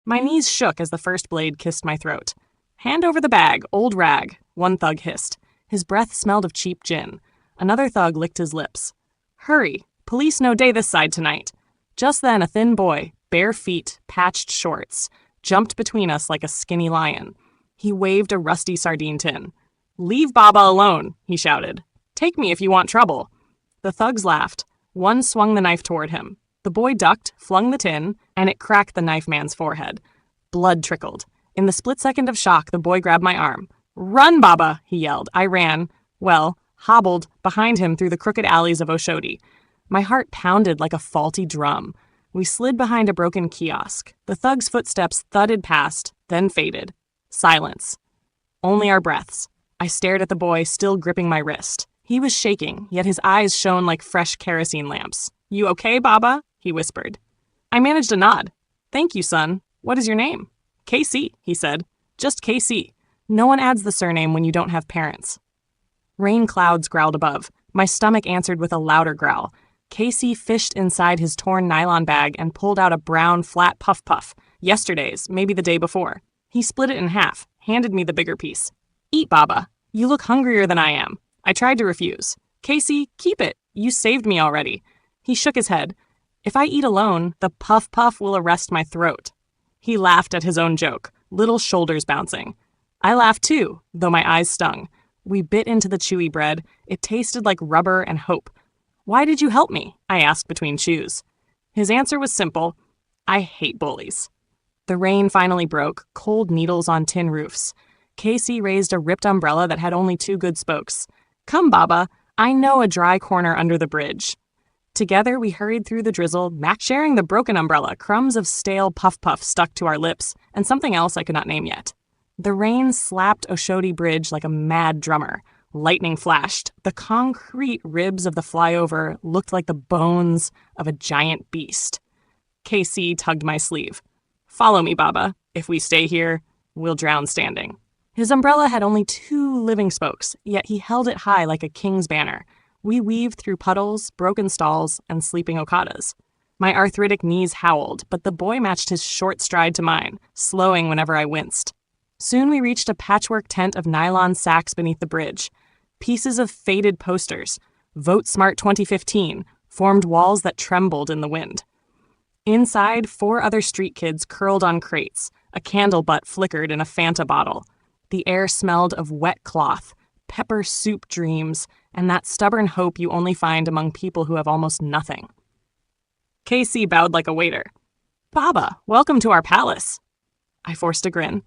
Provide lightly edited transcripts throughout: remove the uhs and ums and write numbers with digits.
My knees shook as the first blade kissed my throat. "Hand over the bag, old rag," one thug hissed. His breath smelled of cheap gin. Another thug licked his lips. "Hurry, police no day this side tonight." Just then a thin boy, bare feet, patched shorts, jumped between us like a skinny lion. He waved a rusty sardine tin. "Leave Baba alone," he shouted. "Take me if you want trouble." The thugs laughed. One swung the knife toward him. The boy ducked, flung the tin, and it cracked the knife man's forehead. Blood trickled. In the split second of shock, the boy grabbed my arm. "Run, Baba!" he yelled. I ran, hobbled behind him through the crooked alleys of Oshodi. My heart pounded like a faulty drum. We slid behind a broken kiosk. The thug's footsteps thudded past, then faded. Silence. Only our breaths. I stared at the boy, still gripping my wrist. He was shaking, yet his eyes shone like fresh kerosene lamps. "You okay, Baba?" he whispered. I managed a nod. "Thank you, son. What is your name?" "KC," he said. "Just KC. No one adds the surname when you don't have parents." Rain clouds growled above. My stomach answered with a louder growl. Casey fished inside his torn nylon bag and pulled out a brown, flat puff. Yesterday's, maybe the day before. He split it in half, handed me the bigger piece. "Eat, Baba. You look hungrier than I am." I tried to refuse. "Casey, keep it. You saved me already." He shook his head. "If I eat alone, the puff will arrest my throat." He laughed at his own joke, little shoulders bouncing. I laughed too, though my eyes stung. We bit into the chewy bread. It tasted like rubber and hope. "Why did you help me?" I asked between chews. His answer was simple. "I hate bullies." The rain finally broke, cold needles on tin roofs. Casey raised a ripped umbrella that had only two good spokes. "Come, Baba. I know a dry corner under the bridge." Together, we hurried through the drizzle, sharing the broken umbrella, crumbs of stale puff stuck to our lips, and something else I could not name yet. The rain slapped Oshodi Bridge like a mad drummer. Lightning flashed. The concrete ribs of the flyover looked like the bones of a giant beast. KC tugged my sleeve. "Follow me, Baba. If we stay here, we'll drown standing." His umbrella had only two living spokes, yet he held it high like a king's banner. We weaved through puddles, broken stalls, and sleeping okadas. My arthritic knees howled, but the boy matched his short stride to mine, slowing whenever I winced. Soon we reached a patchwork tent of nylon sacks beneath the bridge. Pieces of faded posters, "Vote Smart 2015, formed walls that trembled in the wind. Inside, 4 other street kids curled on crates. A candle butt flickered in a Fanta bottle. The air smelled of wet cloth, pepper soup dreams, and that stubborn hope you only find among people who have almost nothing. KC bowed like a waiter. "Baba, welcome to our palace." I forced a grin.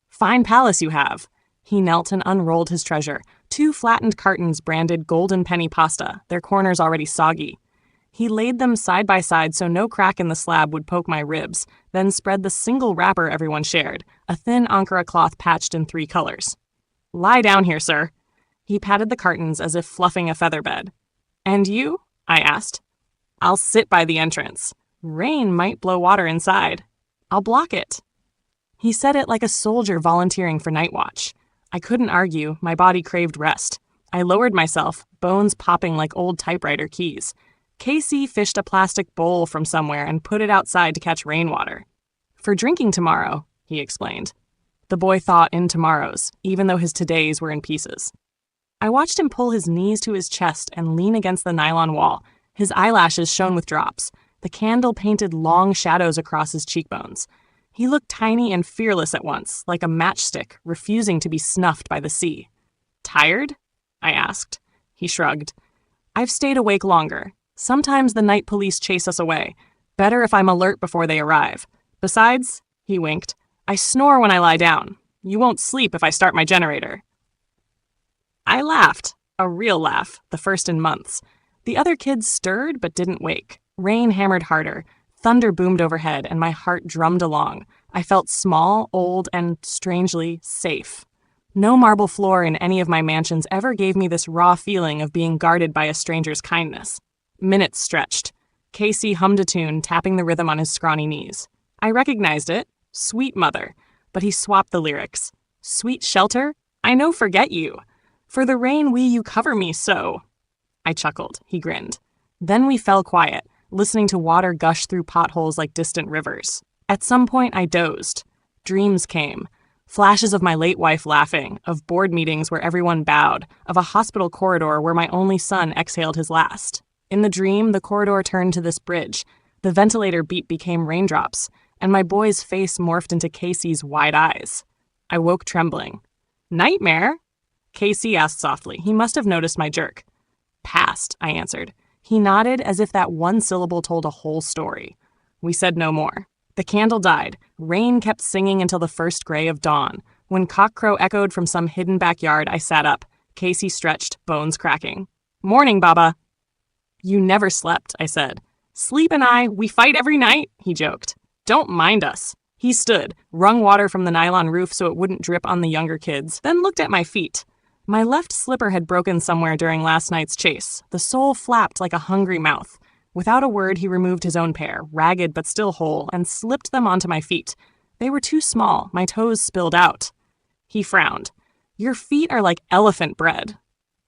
"Fine palace you have." He knelt and unrolled his treasure. 2 flattened cartons branded golden penny pasta, their corners already soggy. He laid them side by side so no crack in the slab would poke my ribs, then spread the single wrapper everyone shared, a thin Ankara cloth patched in 3 colors. "Lie down here, sir." He patted the cartons as if fluffing a feather bed. "And you?" I asked. "I'll sit by the entrance. Rain might blow water inside. I'll block it." He said it like a soldier volunteering for night watch. I couldn't argue, my body craved rest. I lowered myself, bones popping like old typewriter keys. Casey fished a plastic bowl from somewhere and put it outside to catch rainwater. "For drinking tomorrow," he explained. The boy thought in tomorrows, even though his todays were in pieces. I watched him pull his knees to his chest and lean against the nylon wall. His eyelashes shone with drops. The candle painted long shadows across his cheekbones. He looked tiny and fearless at once, like a matchstick, refusing to be snuffed by the sea. "Tired?" I asked. He shrugged. "I've stayed awake longer. Sometimes the night police chase us away. Better if I'm alert before they arrive. Besides," he winked, "I snore when I lie down. You won't sleep if I start my generator." I laughed, a real laugh, the first in months. The other kids stirred but didn't wake. Rain hammered harder. Thunder boomed overhead, and my heart drummed along. I felt small, old, and, strangely, safe. No marble floor in any of my mansions ever gave me this raw feeling of being guarded by a stranger's kindness. Minutes stretched. Casey hummed a tune, tapping the rhythm on his scrawny knees. I recognized it. Sweet Mother. But he swapped the lyrics. "Sweet shelter? I no forget you. For the rain will you cover me so." I chuckled. He grinned. Then we fell quiet, listening to water gush through potholes like distant rivers. At some point, I dozed. Dreams came. Flashes of my late wife laughing, of board meetings where everyone bowed, of a hospital corridor where my only son exhaled his last. In the dream, the corridor turned to this bridge. The ventilator beep became raindrops, and my boy's face morphed into Casey's wide eyes. I woke trembling. Nightmare? Casey asked softly. He must have noticed my jerk. Past, I answered. He nodded as if that one syllable told a whole story. We said no more. The candle died. Rain kept singing until the first gray of dawn. When cockcrow echoed from some hidden backyard, I sat up. Casey stretched, bones cracking. Morning, Baba. You never slept, I said. Sleep and I, we fight every night, he joked. Don't mind us. He stood, wrung water from the nylon roof so it wouldn't drip on the younger kids, then looked at my feet. My left slipper had broken somewhere during last night's chase. The sole flapped like a hungry mouth. Without a word, he removed his own pair, ragged but still whole, and slipped them onto my feet. They were too small. My toes spilled out. He frowned. Your feet are like elephant bread.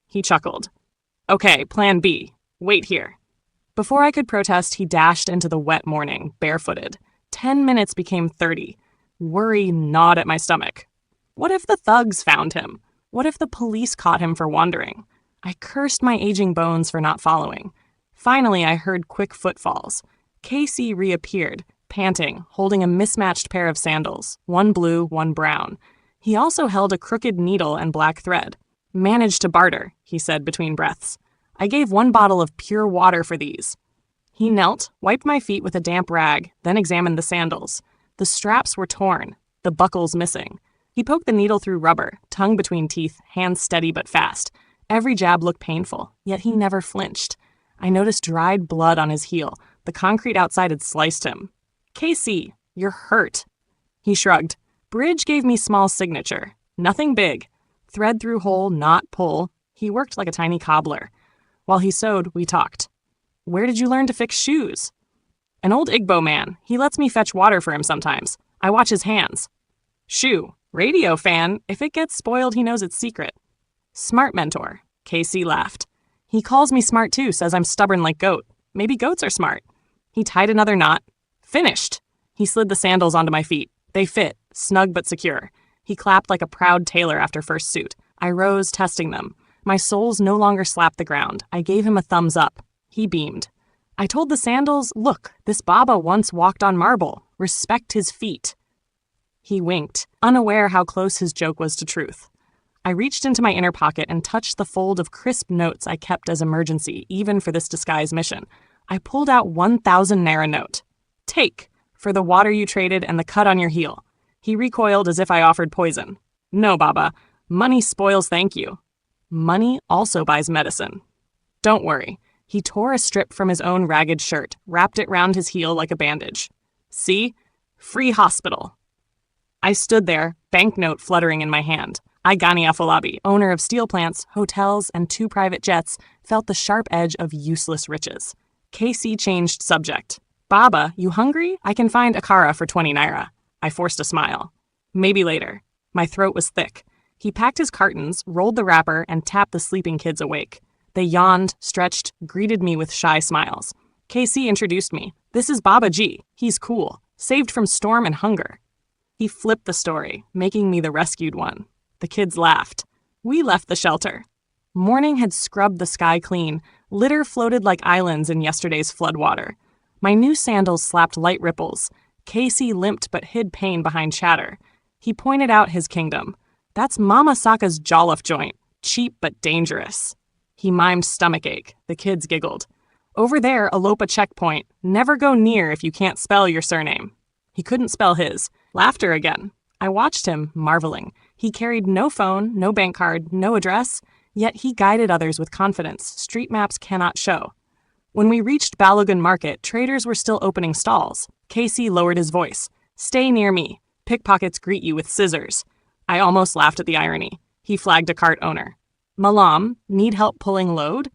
He chuckled. Okay, plan B. Wait here. Before I could protest, he dashed into the wet morning, barefooted. 10 minutes became 30. Worry gnawed at my stomach. What if the thugs found him? What if the police caught him for wandering? I cursed my aging bones for not following. Finally, I heard quick footfalls. Casey reappeared, panting, holding a mismatched pair of sandals, one blue, one brown. He also held a crooked needle and black thread. Managed to barter, he said between breaths. I gave 1 bottle of pure water for these. He knelt, wiped my feet with a damp rag, then examined the sandals. The straps were torn, the buckles missing. He poked the needle through rubber, tongue between teeth, hands steady but fast. Every jab looked painful, yet he never flinched. I noticed dried blood on his heel. The concrete outside had sliced him. Casey, you're hurt. He shrugged. Bridge gave me small signature. Nothing big. Thread through hole, knot, pull. He worked like a tiny cobbler. While he sewed, we talked. Where did you learn to fix shoes? An old Igbo man. He lets me fetch water for him sometimes. I watch his hands. Shoe. Radio fan. If it gets spoiled, he knows it's secret. Smart mentor. Casey laughed. He calls me smart too, says I'm stubborn like goat. Maybe goats are smart. He tied another knot. Finished. He slid the sandals onto my feet. They fit, snug but secure. He clapped like a proud tailor after first suit. I rose, testing them. My soles no longer slapped the ground. I gave him a thumbs up. He beamed. I told the sandals, look, this Baba once walked on marble. Respect his feet. He winked, unaware how close his joke was to truth. I reached into my inner pocket and touched the fold of crisp notes I kept as emergency, even for this disguise mission. I pulled out 1,000 Naira note. Take, for the water you traded and the cut on your heel. He recoiled as if I offered poison. No, Baba. Money spoils thank you. Money also buys medicine. Don't worry. He tore a strip from his own ragged shirt, wrapped it round his heel like a bandage. See? Free hospital. I stood there, banknote fluttering in my hand. I, Gani Afolabi, owner of steel plants, hotels, and 2 private jets, felt the sharp edge of useless riches. Casey changed subject. Baba, you hungry? I can find akara for 20 Naira. I forced a smile. Maybe later. My throat was thick. He packed his cartons, rolled the wrapper, and tapped the sleeping kids awake. They yawned, stretched, greeted me with shy smiles. Casey introduced me. This is Baba G. He's cool. Saved from storm and hunger. He flipped the story, making me the rescued one. The kids laughed. We left the shelter. Morning had scrubbed the sky clean. Litter floated like islands in yesterday's floodwater. My new sandals slapped light ripples. Casey limped but hid pain behind chatter. He pointed out his kingdom. That's Mama Saka's jollof joint. Cheap but dangerous. He mimed stomachache. The kids giggled. Over there, Alopa checkpoint. Never go near if you can't spell your surname. He couldn't spell his. Laughter again. I watched him, marveling. He carried no phone, no bank card, no address, yet he guided others with confidence street maps cannot show. When we reached Balogun Market, traders were still opening stalls. Casey lowered his voice. Stay near me. Pickpockets greet you with scissors. I almost laughed at the irony. He flagged a cart owner. Malam, need help pulling load?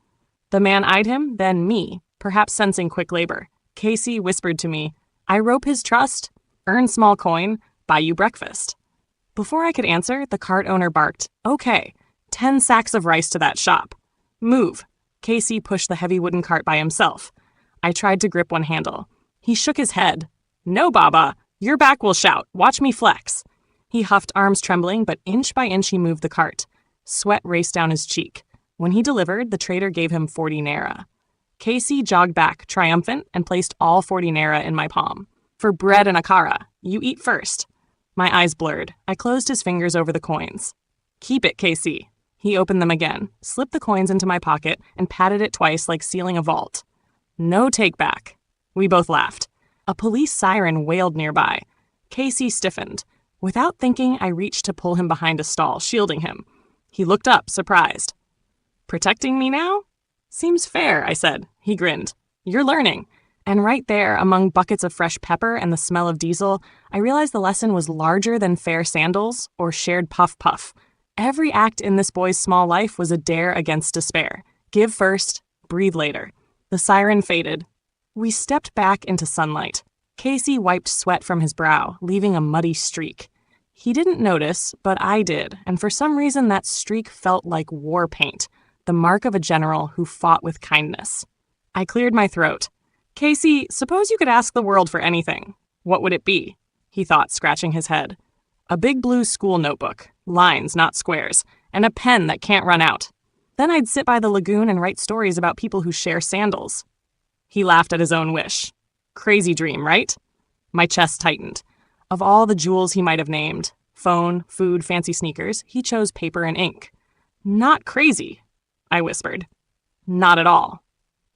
The man eyed him, then me, perhaps sensing quick labor. Casey whispered to me, I rope his trust, earn small coin, buy you breakfast. Before I could answer, the cart owner barked, okay, 10 sacks of rice to that shop. Move. Casey pushed the heavy wooden cart by himself. I tried to grip one handle. He shook his head. No, Baba, Your back will shout. Watch me flex. He huffed, arms trembling, but inch by inch he moved the cart. Sweat raced down his cheek. When he delivered, the trader gave him 40 naira. Casey jogged back, triumphant, and placed all 40 naira in my palm. For bread and akara, you eat first. My eyes blurred. I closed his fingers over the coins. Keep it, Casey. He opened them again, slipped the coins into my pocket, and patted it twice like sealing a vault. No take back. We both laughed. A police siren wailed nearby. Casey stiffened. Without thinking, I reached to pull him behind a stall, shielding him. He looked up, surprised. Protecting me now? Seems fair, I said. He grinned. You're learning. And right there, among buckets of fresh pepper and the smell of diesel, I realized the lesson was larger than fair sandals or shared puff-puff. Every act in this boy's small life was a dare against despair. Give first, breathe later. The siren faded. We stepped back into sunlight. Casey wiped sweat from his brow, leaving a muddy streak. He didn't notice, but I did, and for some reason that streak felt like war paint, the mark of a general who fought with kindness. I cleared my throat. Casey, suppose you could ask the world for anything. What would it be? He thought, scratching his head. A big blue school notebook, lines, not squares, and a pen that can't run out. Then I'd sit by the lagoon and write stories about people who share sandals. He laughed at his own wish. Crazy dream, right? My chest tightened. Of all the jewels he might have named, phone, food, fancy sneakers, he chose paper and ink. Not crazy, I whispered. Not at all.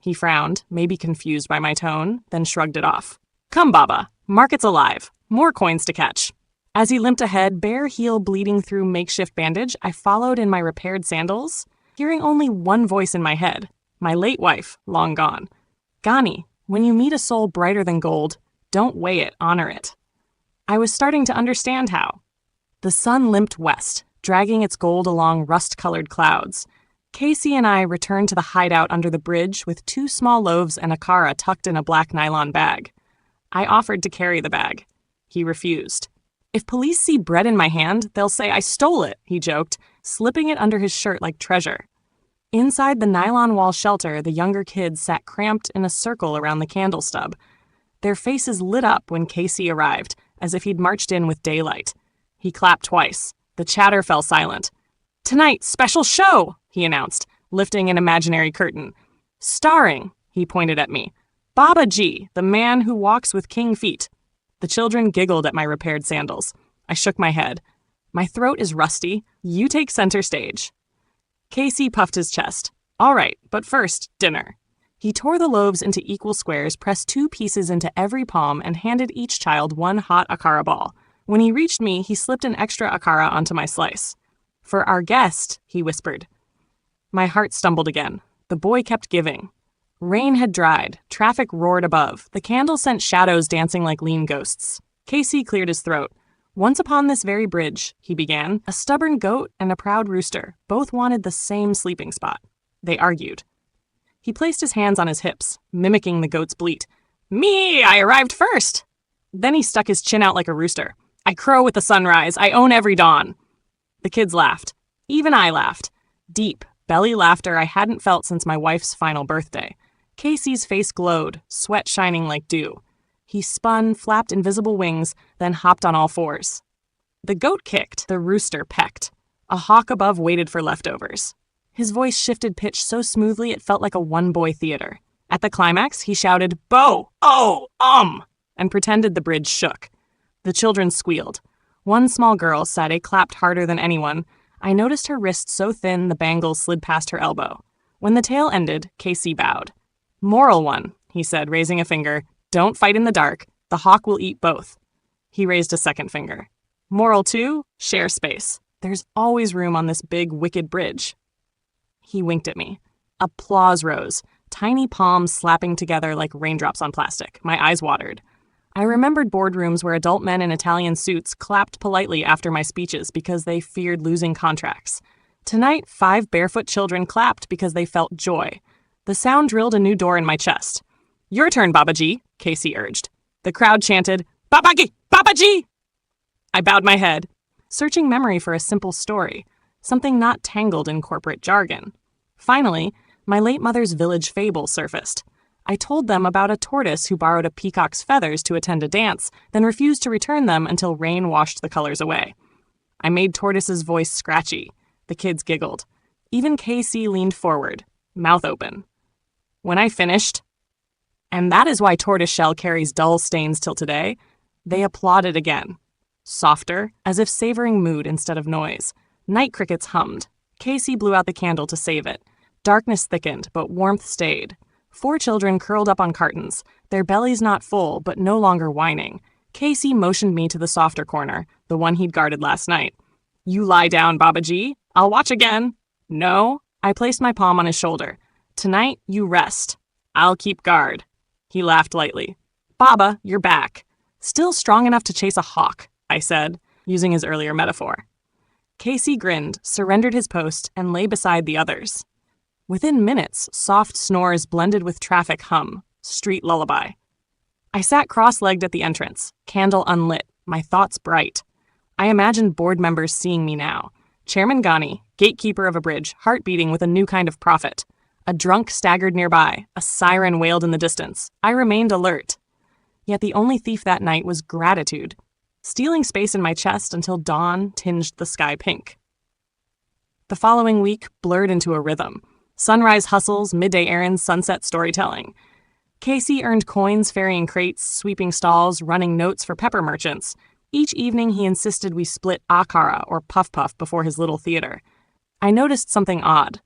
He frowned, maybe confused by my tone, then shrugged it off. Come, Baba, market's alive. More coins to catch. As he limped ahead, bare heel bleeding through makeshift bandage, I followed in my repaired sandals, hearing only one voice in my head, my late wife, long gone. Gani, when you meet a soul brighter than gold, don't weigh it, honor it. I was starting to understand how. The sun limped west, dragging its gold along rust-colored clouds. Casey and I returned to the hideout under the bridge with 2 small loaves and akara tucked in a black nylon bag. I offered to carry the bag. He refused. If police see bread in my hand, they'll say I stole it, he joked, slipping it under his shirt like treasure. Inside the nylon wall shelter, the younger kids sat cramped in a circle around the candle stub. Their faces lit up when Casey arrived, as if he'd marched in with daylight. He clapped twice. The chatter fell silent. Tonight, special show, he announced, lifting an imaginary curtain. Starring, he pointed at me, Baba Ji, the man who walks with king feet. The children giggled at my repaired sandals. I shook my head. My throat is rusty. You take center stage. Casey puffed his chest. All right, but first, dinner. He tore the loaves into equal squares, pressed 2 pieces into every palm, and handed each child 1 hot akara ball. When he reached me, he slipped an extra akara onto my slice. For our guest, he whispered. My heart stumbled again. The boy kept giving. Rain had dried. Traffic roared above. The candle sent shadows dancing like lean ghosts. Casey cleared his throat. Once upon this very bridge, he began, a stubborn goat and a proud rooster both wanted the same sleeping spot. They argued. He placed his hands on his hips, mimicking the goat's bleat. Me, I arrived first. Then he stuck his chin out like a rooster. I crow with the sunrise. I own every dawn. The kids laughed. Even I laughed. Deep, belly laughter I hadn't felt since my wife's final birthday. Casey's face glowed, sweat shining like dew. He spun, flapped invisible wings, then hopped on all 4s. The goat kicked, the rooster pecked. A hawk above waited for leftovers. His voice shifted pitch so smoothly it felt like a one-boy theater. At the climax, he shouted, Bo! Oh! And pretended the bridge shook. The children squealed. One small girl, Sade, clapped harder than anyone. I noticed her wrist so thin the bangles slid past her elbow. When the tale ended, Casey bowed. Moral one, he said, raising a finger. Don't fight in the dark. The hawk will eat both. He raised a second finger. Moral 2, share space. There's always room on this big, wicked bridge. He winked at me. Applause rose, tiny palms slapping together like raindrops on plastic. My eyes watered. I remembered boardrooms where adult men in Italian suits clapped politely after my speeches because they feared losing contracts. Tonight, 5 barefoot children clapped because they felt joy. The sound drilled a new door in my chest. Your turn, Babaji, Casey urged. The crowd chanted, Babaji! Babaji! I bowed my head, searching memory for a simple story, something not tangled in corporate jargon. Finally, my late mother's village fable surfaced. I told them about a tortoise who borrowed a peacock's feathers to attend a dance, then refused to return them until rain washed the colors away. I made Tortoise's voice scratchy. The kids giggled. Even Casey leaned forward, mouth open. When I finished, "And that is why tortoiseshell carries dull stains till today," they applauded again. Softer, as if savoring mood instead of noise. Night crickets hummed. Casey blew out the candle to save it. Darkness thickened, but warmth stayed. 4 children curled up on cartons, their bellies not full, but no longer whining. Casey motioned me to the softer corner, the one he'd guarded last night. "You lie down, Baba G. I'll watch again." "No." I placed my palm on his shoulder. "Tonight, you rest. I'll keep guard." He laughed lightly. "Baba, you're back. Still strong enough to chase a hawk," I said, using his earlier metaphor. Casey grinned, surrendered his post, and lay beside the others. Within minutes, soft snores blended with traffic hum, street lullaby. I sat cross-legged at the entrance, candle unlit, my thoughts bright. I imagined board members seeing me now. Chairman Ghani, gatekeeper of a bridge, heart beating with a new kind of profit. A drunk staggered nearby, a siren wailed in the distance. I remained alert. Yet the only thief that night was gratitude, stealing space in my chest until dawn tinged the sky pink. The following week blurred into a rhythm. Sunrise hustles, midday errands, sunset storytelling. Casey earned coins ferrying crates, sweeping stalls, running notes for pepper merchants. Each evening he insisted we split akara or puff-puff before his little theater. I noticed something odd.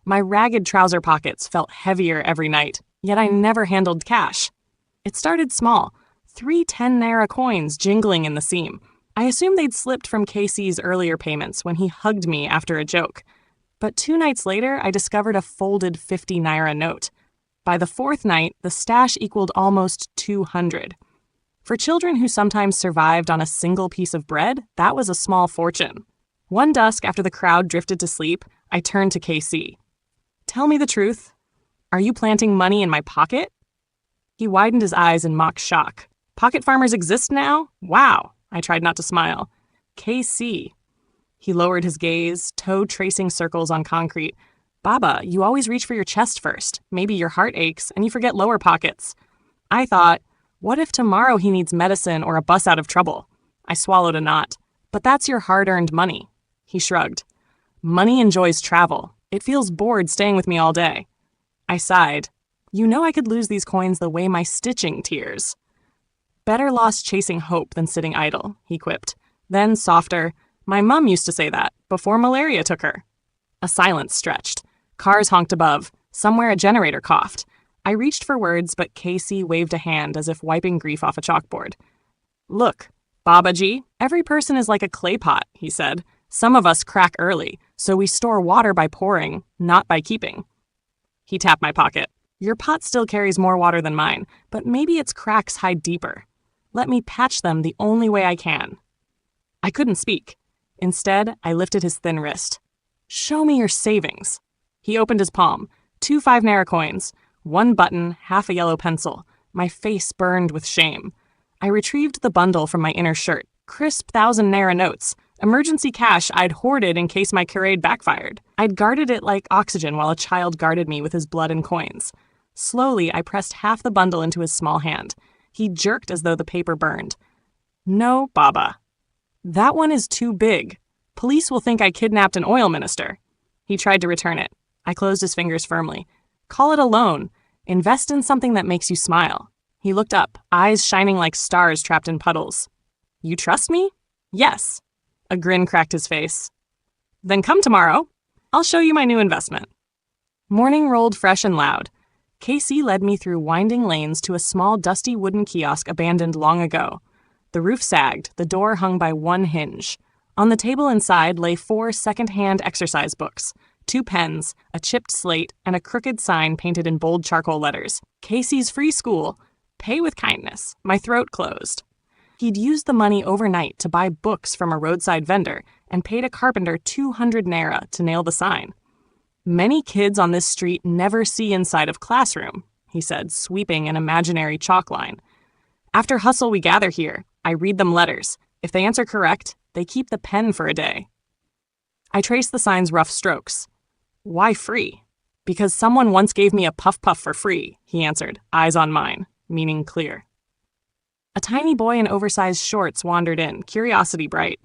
My ragged trouser pockets felt heavier every night, yet I never handled cash. It started small, 3 10 naira coins jingling in the seam. I assumed they'd slipped from Casey's earlier payments when he hugged me after a joke. But 2 nights later, I discovered a folded 50 naira note. By the 4th night, the stash equaled almost 200. For children who sometimes survived on a single piece of bread, that was a small fortune. One dusk after the crowd drifted to sleep, I turned to KC. "Tell me the truth. Are you planting money in my pocket?" He widened his eyes in mock shock. "Pocket farmers exist now? Wow." I tried not to smile. "KC." He lowered his gaze, toe tracing circles on concrete. "Baba, you always reach for your chest first. Maybe your heart aches, and you forget lower pockets." I thought, what if tomorrow he needs medicine or a bus out of trouble? I swallowed a knot. "But that's your hard-earned money." He shrugged. "Money enjoys travel. It feels bored staying with me all day." I sighed. "You know I could lose these coins the way my stitching tears." "Better lost chasing hope than sitting idle," he quipped. Then, softer, "My mum used to say that, before malaria took her." A silence stretched. Cars honked above. Somewhere a generator coughed. I reached for words, but Casey waved a hand as if wiping grief off a chalkboard. "Look, Babaji, every person is like a clay pot," he said. "Some of us crack early, so we store water by pouring, not by keeping." He tapped my pocket. "Your pot still carries more water than mine, but maybe its cracks hide deeper. Let me patch them the only way I can." I couldn't speak. Instead, I lifted his thin wrist. "Show me your savings." He opened his palm. 2 5 naira coins. 1 button, half a yellow pencil. My face burned with shame. I retrieved the bundle from my inner shirt. Crisp 1,000 naira notes. Emergency cash I'd hoarded in case my charade backfired. I'd guarded it like oxygen while a child guarded me with his blood and coins. Slowly, I pressed half the bundle into his small hand. He jerked as though the paper burned. "No, Baba. That one is too big. Police will think I kidnapped an oil minister." He tried to return it. I closed his fingers firmly. "Call it a loan. Invest in something that makes you smile." He looked up, eyes shining like stars trapped in puddles. "You trust me?" "Yes." A grin cracked his face. "Then come tomorrow. I'll show you my new investment." Morning rolled fresh and loud. Casey led me through winding lanes to a small dusty wooden kiosk abandoned long ago. The roof sagged, the door hung by one hinge. On the table inside lay 4 second-hand exercise books, 2 pens, a chipped slate, and a crooked sign painted in bold charcoal letters. "Casey's Free School. Pay with kindness." My throat closed. He'd used the money overnight to buy books from a roadside vendor and paid a carpenter 200 naira to nail the sign. "Many kids on this street never see inside of classroom," he said, sweeping an imaginary chalk line. "After hustle we gather here. I read them letters. If they answer correct, they keep the pen for a day." I traced the sign's rough strokes. "Why free?" Because someone once gave me a puff-puff for free, he answered, eyes on mine, meaning clear. A tiny boy in oversized shorts wandered in, curiosity bright.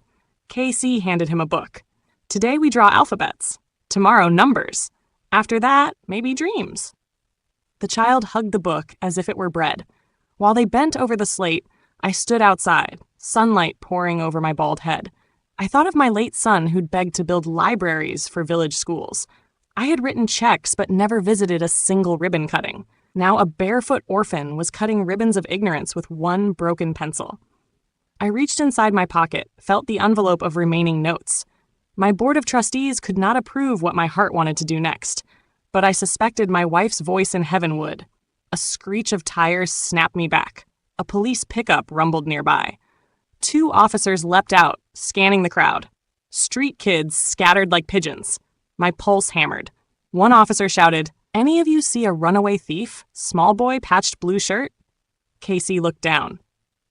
KC handed him a book. Today we draw alphabets. Tomorrow numbers. After that, maybe dreams. The child hugged the book as if it were bread. While they bent over the slate, I stood outside, sunlight pouring over my bald head. I thought of my late son who'd begged to build libraries for village schools. I had written checks but never visited a single ribbon cutting. Now a barefoot orphan was cutting ribbons of ignorance with one broken pencil. I reached inside my pocket, felt the envelope of remaining notes. My board of trustees could not approve what my heart wanted to do next, but I suspected my wife's voice in heaven would. A screech of tires snapped me back. A police pickup rumbled nearby. 2 officers leapt out, scanning the crowd. Street kids scattered like pigeons. My pulse hammered. One officer shouted, "Any of you see a runaway thief? Small boy, patched blue shirt?" Casey looked down.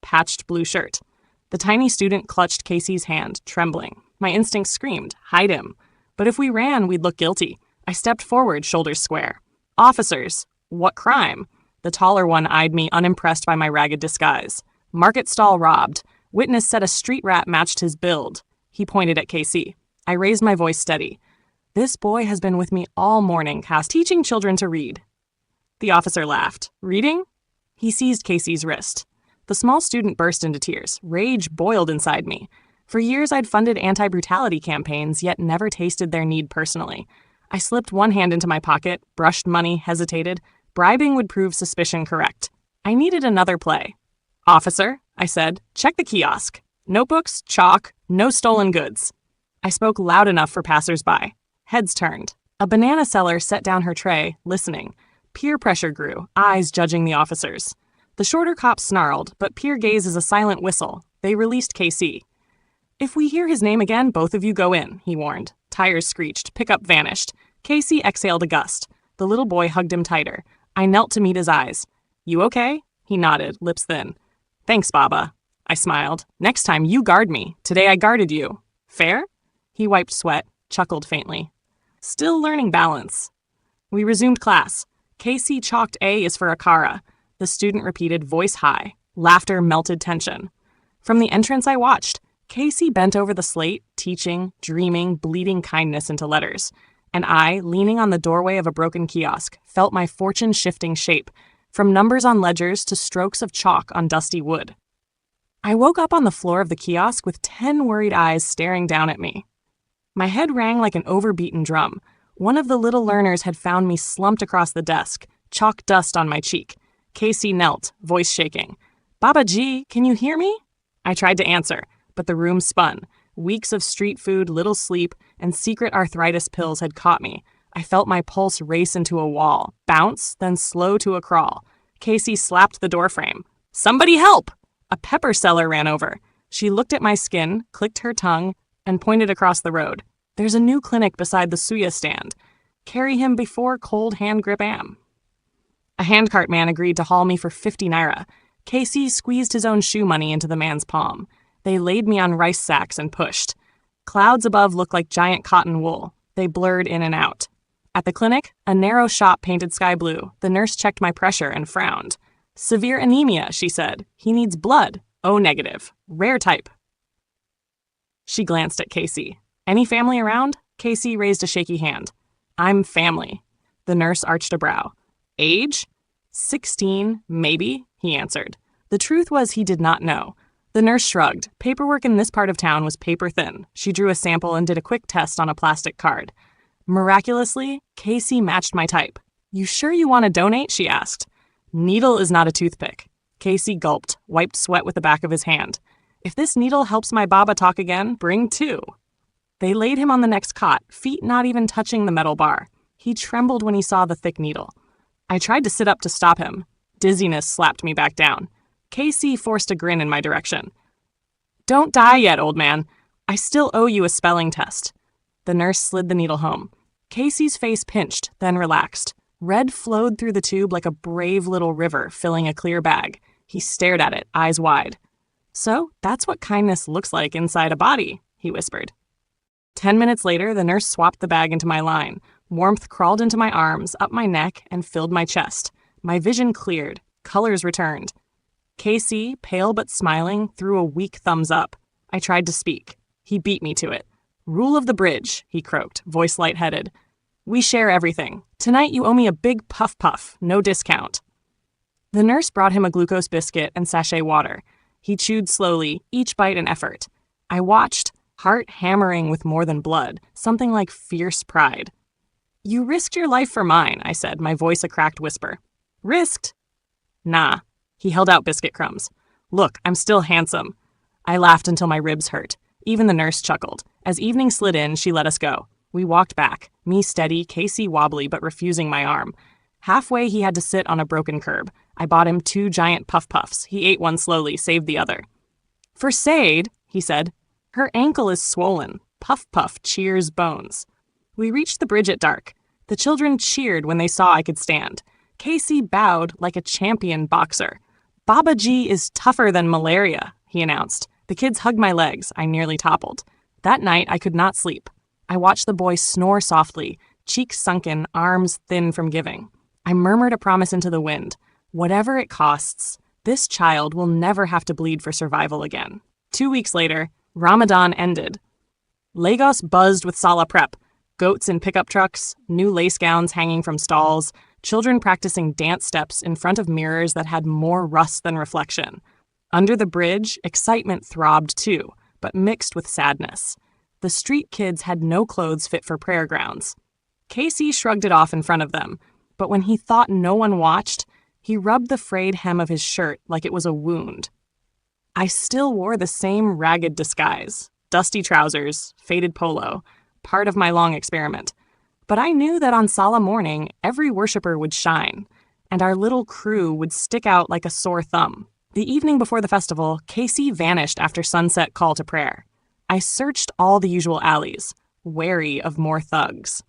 Patched blue shirt. The tiny student clutched Casey's hand, trembling. My instincts screamed, hide him. But if we ran, we'd look guilty. I stepped forward, shoulders square. Officers. What crime? The taller one eyed me, unimpressed by my ragged disguise. Market stall robbed. Witness said a street rat matched his build. He pointed at Casey. I raised my voice steady. This boy has been with me all morning, teaching children to read. The officer laughed. Reading? He seized Casey's wrist. The small student burst into tears. Rage boiled inside me. For years I'd funded anti-brutality campaigns, yet never tasted their need personally. I slipped one hand into my pocket, brushed money, hesitated. Bribing would prove suspicion correct. I needed another play. Officer, I said, check the kiosk. Notebooks, chalk, no stolen goods. I spoke loud enough for passers-by. Heads turned. A banana seller set down her tray, listening. Peer pressure grew, eyes judging the officers. The shorter cop snarled, but peer gaze is a silent whistle. They released KC. If we hear his name again, both of you go in, he warned. Tires screeched, pickup vanished. Casey exhaled a gust. The little boy hugged him tighter. I knelt to meet his eyes. You okay? He nodded, lips thin. Thanks, Baba. I smiled. Next time you guard me. Today I guarded you. Fair? He wiped sweat, chuckled faintly. Still learning balance. We resumed class. Casey chalked A is for Akara. The student repeated, voice high. Laughter melted tension. From the entrance I watched. Casey bent over the slate, teaching, dreaming, bleeding kindness into letters. And I, leaning on the doorway of a broken kiosk, felt my fortune shifting shape, from numbers on ledgers to strokes of chalk on dusty wood. I woke up on the floor of the kiosk with 10 worried eyes staring down at me. My head rang like an overbeaten drum. One of the little learners had found me slumped across the desk, chalk dust on my cheek. Casey knelt, voice shaking. Baba G, can you hear me? I tried to answer, but the room spun. Weeks of street food, little sleep, and secret arthritis pills had caught me. I felt my pulse race into a wall, bounce, then slow to a crawl. Casey slapped the doorframe. Somebody help! A pepper seller ran over. She looked at my skin, clicked her tongue, and pointed across the road. There's a new clinic beside the suya stand. Carry him before cold hand grip am. A handcart man agreed to haul me for 50 naira. Casey squeezed his own shoe money into the man's palm. They laid me on rice sacks and pushed. Clouds above looked like giant cotton wool. They blurred in and out. At the clinic, a narrow shop painted sky blue. The nurse checked my pressure and frowned. Severe anemia, she said. He needs blood. O negative. Rare type. She glanced at Casey. Any family around? Casey raised a shaky hand. I'm family. The nurse arched a brow. Age? 16, maybe, he answered. The truth was he did not know. The nurse shrugged. Paperwork in this part of town was paper thin. She drew a sample and did a quick test on a plastic card. Miraculously, Casey matched my type. You sure you want to donate? She asked. Needle is not a toothpick. Casey gulped, wiped sweat with the back of his hand. If this needle helps my Baba talk again, bring 2. They laid him on the next cot, feet not even touching the metal bar. He trembled when he saw the thick needle. I tried to sit up to stop him. Dizziness slapped me back down. Casey forced a grin in my direction. Don't die yet, old man. I still owe you a spelling test. The nurse slid the needle home. Casey's face pinched, then relaxed. Red flowed through the tube like a brave little river filling a clear bag. He stared at it, eyes wide. So, that's what kindness looks like inside a body, he whispered. 10 minutes later, the nurse swapped the bag into my line. Warmth crawled into my arms, up my neck, and filled my chest. My vision cleared. Colors returned. Casey, pale but smiling, threw a weak thumbs up. I tried to speak. He beat me to it. "Rule of the bridge," he croaked, voice lightheaded. "We share everything. Tonight you owe me a big puff, no discount." The nurse brought him a glucose biscuit and sachet water. He chewed slowly, each bite an effort. I watched, heart hammering with more than blood, something like fierce pride. "You risked your life for mine," I said, my voice a cracked whisper. "Risked?" "Nah." He held out biscuit crumbs. "Look, I'm still handsome." I laughed until my ribs hurt. Even the nurse chuckled. As evening slid in, she let us go. We walked back, me steady, Casey wobbly but refusing my arm. Halfway, he had to sit on a broken curb. I bought him 2 giant puffs. He ate one slowly, saved the other. "For Sade," he said, "her ankle is swollen. Puff cheers bones." We reached the bridge at dark. The children cheered when they saw I could stand. Casey bowed like a champion boxer. "Baba G is tougher than malaria," he announced. The kids hugged my legs. I nearly toppled. That night, I could not sleep. I watched the boy snore softly, cheeks sunken, arms thin from giving. I murmured a promise into the wind. Whatever it costs, this child will never have to bleed for survival again. 2 weeks later, Ramadan ended. Lagos buzzed with Salah prep. Goats in pickup trucks, new lace gowns hanging from stalls, children practicing dance steps in front of mirrors that had more rust than reflection. Under the bridge, excitement throbbed too, but mixed with sadness. The street kids had no clothes fit for prayer grounds. Casey shrugged it off in front of them, but when he thought no one watched, he rubbed the frayed hem of his shirt like it was a wound. I still wore the same ragged disguise, dusty trousers, faded polo, part of my long experiment. But I knew that on Salah morning, every worshiper would shine, and our little crew would stick out like a sore thumb. The evening before the festival, Casey vanished after sunset call to prayer. I searched all the usual alleys, wary of more thugs.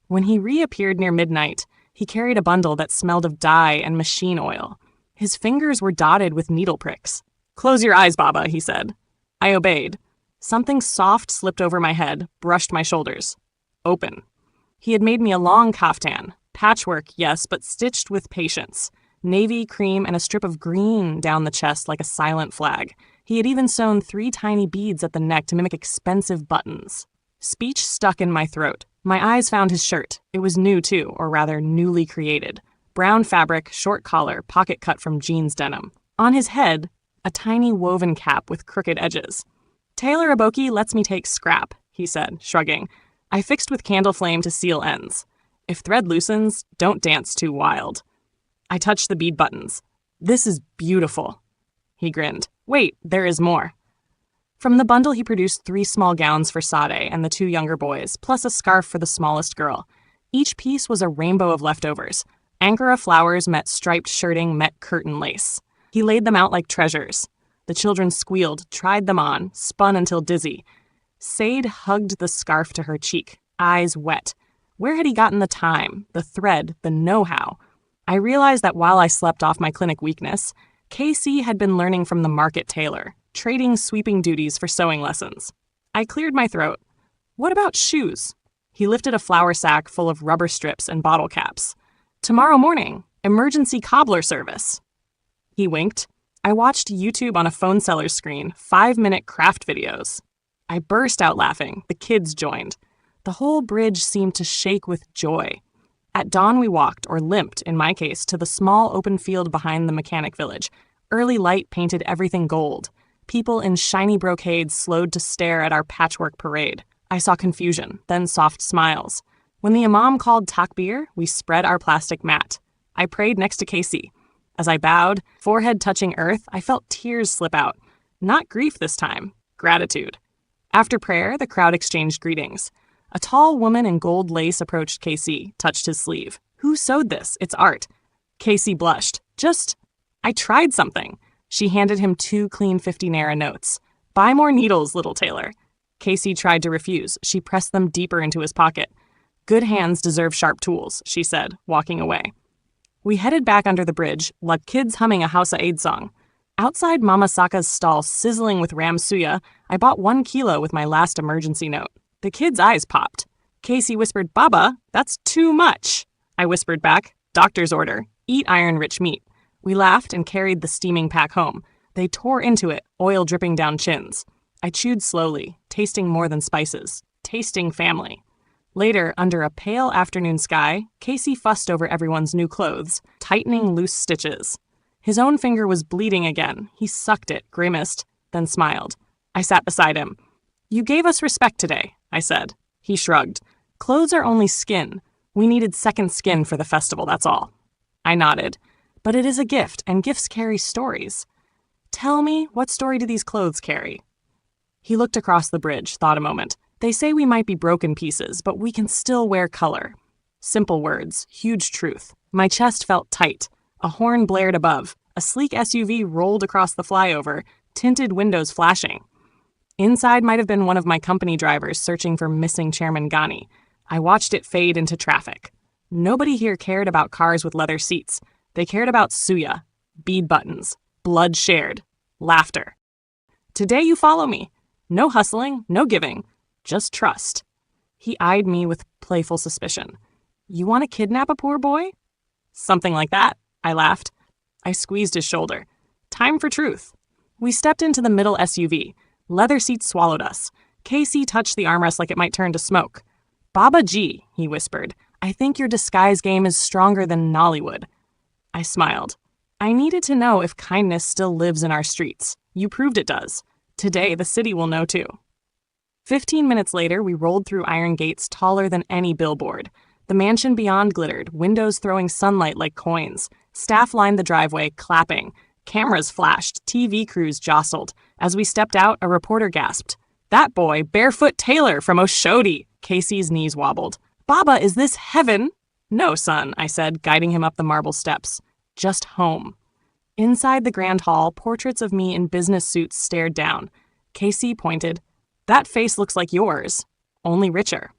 When he reappeared near midnight, he carried a bundle that smelled of dye and machine oil. His fingers were dotted with needle pricks. "Close your eyes, Baba," he said. I obeyed. Something soft slipped over my head, brushed my shoulders. Open. He had made me a long kaftan. Patchwork, yes, but stitched with patience. Navy, cream, and a strip of green down the chest like a silent flag. He had even sewn 3 tiny beads at the neck to mimic expensive buttons. Speech stuck in my throat. My eyes found his shirt. It was new, too, or rather, newly created. Brown fabric, short collar, pocket cut from jeans denim. On his head, a tiny woven cap with crooked edges. "Taylor Aboki lets me take scrap," he said, shrugging. I fixed with candle flame to seal ends. If thread loosens, don't dance too wild. I touched the bead buttons. "This is beautiful." He grinned. "Wait, there is more." From the bundle, he produced 3 small gowns for Sade and the 2 younger boys, plus a scarf for the smallest girl. Each piece was a rainbow of leftovers. Angora flowers met striped shirting met curtain lace. He laid them out like treasures. The children squealed, tried them on, spun until dizzy. Sade hugged the scarf to her cheek, eyes wet. Where had he gotten the time, the thread, the know-how? I realized that while I slept off my clinic weakness, Casey had been learning from the market tailor, trading sweeping duties for sewing lessons. I cleared my throat. "What about shoes?" He lifted a flour sack full of rubber strips and bottle caps. "Tomorrow morning, emergency cobbler service." He winked. I watched YouTube on a phone seller's screen, 5-minute craft videos. I burst out laughing. The kids joined. The whole bridge seemed to shake with joy. At dawn we walked, or limped in my case, to the small open field behind the mechanic village. Early light painted everything gold. People in shiny brocades slowed to stare at our patchwork parade. I saw confusion, then soft smiles. When the imam called takbir, we spread our plastic mat. I prayed next to Casey. As I bowed, forehead touching earth, I felt tears slip out. Not grief this time, gratitude. After prayer, the crowd exchanged greetings. A tall woman in gold lace approached Casey, touched his sleeve. "Who sewed this? It's art." Casey blushed. I tried something." She handed him 2 clean 50 naira notes. "Buy more needles, little tailor." Casey tried to refuse. She pressed them deeper into his pocket. "Good hands deserve sharp tools," she said, walking away. We headed back under the bridge, like kids humming a Hausa Aid song. Outside Mama Saka's stall sizzling with ram suya, I bought 1 kilo with my last emergency note. The kids' eyes popped. Casey whispered, "Baba, that's too much." I whispered back, "Doctor's order. Eat iron-rich meat." We laughed and carried the steaming pack home. They tore into it, oil dripping down chins. I chewed slowly, tasting more than spices, tasting family. Later, under a pale afternoon sky, Casey fussed over everyone's new clothes, tightening loose stitches. His own finger was bleeding again. He sucked it, grimaced, then smiled. I sat beside him. "You gave us respect today," I said. He shrugged. "Clothes are only skin. We needed second skin for the festival, that's all." I nodded. "But it is a gift, and gifts carry stories." "Tell me, what story do these clothes carry?" He looked across the bridge, thought a moment. "They say we might be broken pieces, but we can still wear color." Simple words, huge truth. My chest felt tight. A horn blared above. A sleek SUV rolled across the flyover, tinted windows flashing. Inside might have been one of my company drivers searching for missing Chairman Ghani. I watched it fade into traffic. Nobody here cared about cars with leather seats. They cared about suya, bead buttons, blood shared, laughter. "Today you follow me. No hustling, no giving, just trust." He eyed me with playful suspicion. "You want to kidnap a poor boy?" "Something like that," I laughed. I squeezed his shoulder. Time for truth. We stepped into the middle SUV. Leather seats swallowed us. Casey touched the armrest like it might turn to smoke. "Baba G," he whispered, "I think your disguise game is stronger than Nollywood." I smiled. "I needed to know if kindness still lives in our streets. You proved it does. Today, the city will know too." 15 minutes later, we rolled through iron gates taller than any billboard. The mansion beyond glittered, windows throwing sunlight like coins. Staff lined the driveway, clapping. Cameras flashed, TV crews jostled. As we stepped out, a reporter gasped. "That boy, Barefoot Taylor from Oshodi." Casey's knees wobbled. "Baba, is this heaven?" "No, son," I said, guiding him up the marble steps. "Just home." Inside the grand hall, portraits of me in business suits stared down. Casey pointed. "That face looks like yours, only richer."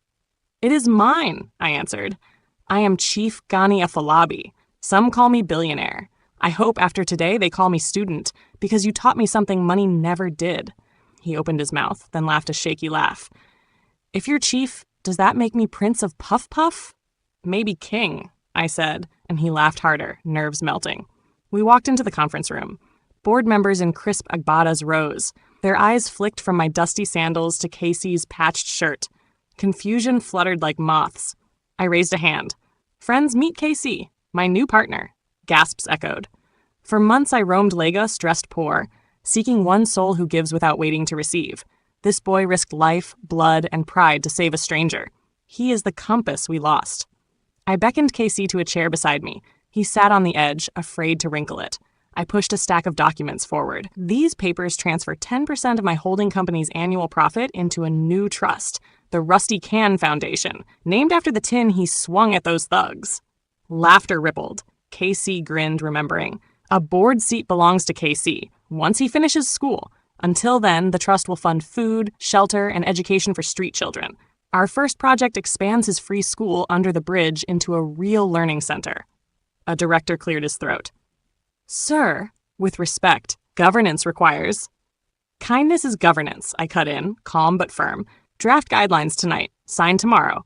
"It is mine," I answered. "I am Chief Ghani Afolabi. Some call me billionaire. I hope after today they call me student, because you taught me something money never did." He opened his mouth, then laughed a shaky laugh. "If you're chief, does that make me Prince of Puff Puff?" "Maybe king," I said, and he laughed harder, nerves melting. We walked into the conference room. Board members in crisp agbadas rose. Their eyes flicked from my dusty sandals to Casey's patched shirt. Confusion fluttered like moths. I raised a hand. "Friends, meet Casey, my new partner." Gasps echoed. For months I roamed Lagos dressed poor, seeking one soul who gives without waiting to receive. This boy risked life, blood, and pride to save a stranger. He is the compass we lost. I beckoned Casey to a chair beside me. He sat on the edge, afraid to wrinkle it. I pushed a stack of documents forward. "These papers transfer 10% of my holding company's annual profit into a new trust, the Rusty Can Foundation, named after the tin he swung at those thugs." Laughter rippled. Casey grinned, remembering. "A board seat belongs to Casey, once he finishes school. Until then, the trust will fund food, shelter, and education for street children. Our first project expands his free school under the bridge into a real learning center." A director cleared his throat. "Sir," with respect, "governance requires—" "Kindness is governance," I cut in, calm but firm. "Draft guidelines tonight, sign tomorrow."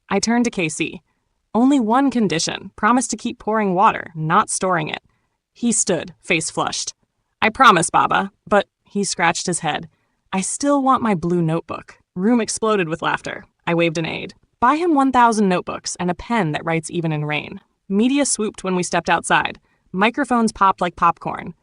I turned to Casey. "Only one condition. Promise to keep pouring water, not storing it." He stood, face flushed. "I promise, Baba, but—" He scratched his head. "I still want my blue notebook." Room exploded with laughter. I waved an aid. "Buy him 1,000 notebooks and a pen that writes even in rain." Media swooped when we stepped outside. Microphones popped like popcorn.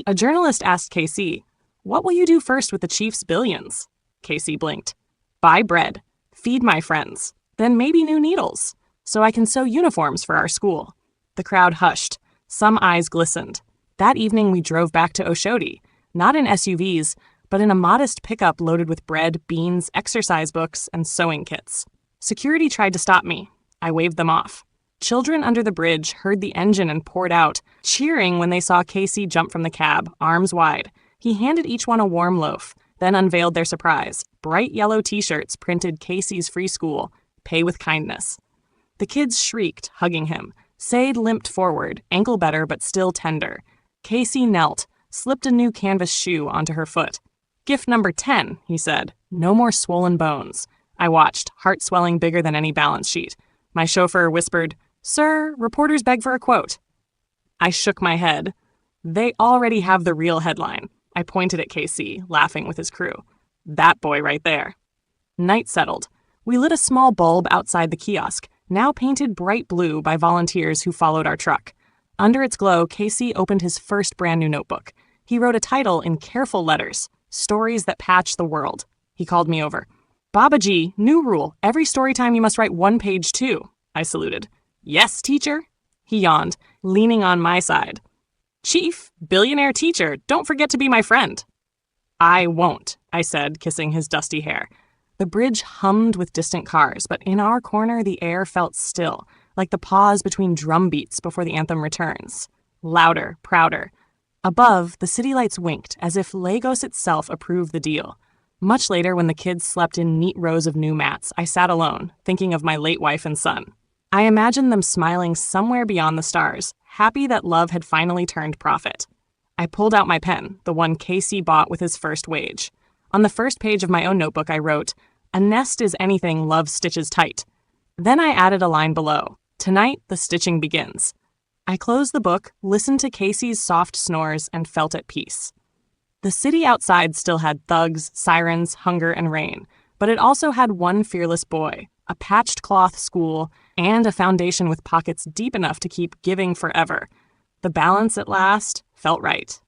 A journalist asked Casey, "What will you do first with the chief's billions?" Casey blinked. "Buy bread. Feed my friends. Then maybe new needles, so I can sew uniforms for our school." The crowd hushed. Some eyes glistened. That evening we drove back to Oshodi, not in SUVs, but in a modest pickup loaded with bread, beans, exercise books, and sewing kits. Security tried to stop me. I waved them off. Children under the bridge heard the engine and poured out, cheering when they saw Casey jump from the cab, arms wide. He handed each one a warm loaf, then unveiled their surprise. Bright yellow t-shirts printed Casey's free school, pay with kindness. The kids shrieked, hugging him. Sade limped forward, ankle better but still tender. Casey knelt, slipped a new canvas shoe onto her foot. "Gift number 10, he said. "No more swollen bones." I watched, heart swelling bigger than any balance sheet. My chauffeur whispered, "Sir, reporters beg for a quote." I shook my head. "They already have the real headline." I pointed at KC, laughing with his crew. "That boy right there." Night settled. We lit a small bulb outside the kiosk, now painted bright blue by volunteers who followed our truck. Under its glow, KC opened his first brand new notebook. He wrote a title in careful letters, Stories That Patch the World. He called me over. "Babaji, new rule. Every story time you must write 1 page too." I saluted. "Yes, teacher." He yawned, leaning on my side. "Chief, billionaire teacher, don't forget to be my friend." "I won't," I said, kissing his dusty hair. The bridge hummed with distant cars, but in our corner the air felt still, like the pause between drum beats before the anthem returns. Louder, prouder. Above, the city lights winked, as if Lagos itself approved the deal. Much later, when the kids slept in neat rows of new mats, I sat alone, thinking of my late wife and son. I imagined them smiling somewhere beyond the stars, happy that love had finally turned profit. I pulled out my pen, the one Casey bought with his first wage. On the first page of my own notebook, I wrote, "A nest is anything love stitches tight." Then I added a line below, "Tonight, the stitching begins." I closed the book, listened to Casey's soft snores, and felt at peace. The city outside still had thugs, sirens, hunger, and rain, but it also had one fearless boy, a patched cloth school, and a foundation with pockets deep enough to keep giving forever. The balance at last felt right.